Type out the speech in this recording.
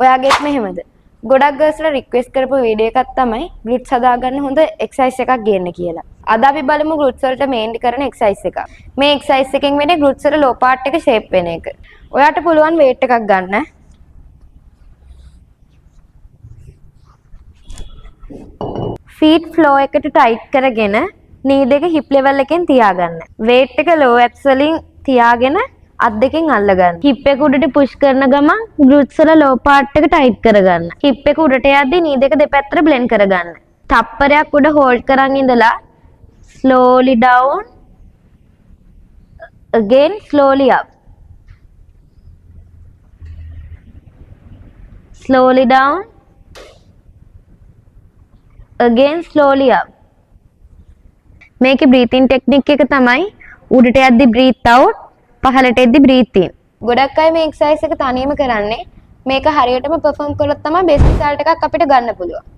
ඔයාගේත් මෙහෙමද? ගොඩක් ගර්ල්ස්ලා රික්වෙස්ට් කරපු වීඩියෝ එකක් තමයි ග්ලුට්ස් හදාගන්න හොඳ එක්සර්සයිස් එකක් ගේන්න කියලා. අද අපි බලමු ග්ලුට්ස් වලට මේන්ලි කරන එක්සර්සයිස් එකක්. මේ එක්සර්සයිස් එකෙන් වෙන්නේ ග්ලුට්ස් වල ලෝ පාර්ට් එක ෂේප් වෙන එක. ඔයාට පුළුවන් weight එකක් ගන්න. feet floor එකට tight කරගෙන knee දෙක hip level එකෙන් තියාගන්න. weight එක low abs වලින් තියාගෙන අත් දෙකෙන් අල්ලගන්න. hip එක උඩට push කරන ගමන් glutes වල low part එක tight කරගන්න. hip එක උඩට යද්දි knee දෙක දෙපැත්තට blend කරගන්න. තප්පරයක් උඩ hold කරන් ඉඳලා slowly down again slowly up. slowly down again slowly up. මේකේ breathing technique එක තමයි උඩට යද්දි breathe out පහළට එද්දි breathe in. ගොඩක් අය මේ එක්සර්සයිස් එක තනියම කරන්නේ. මේක හරියටම perform කළොත් තමයි best result එකක් අපිට ගන්න පුළුවන්.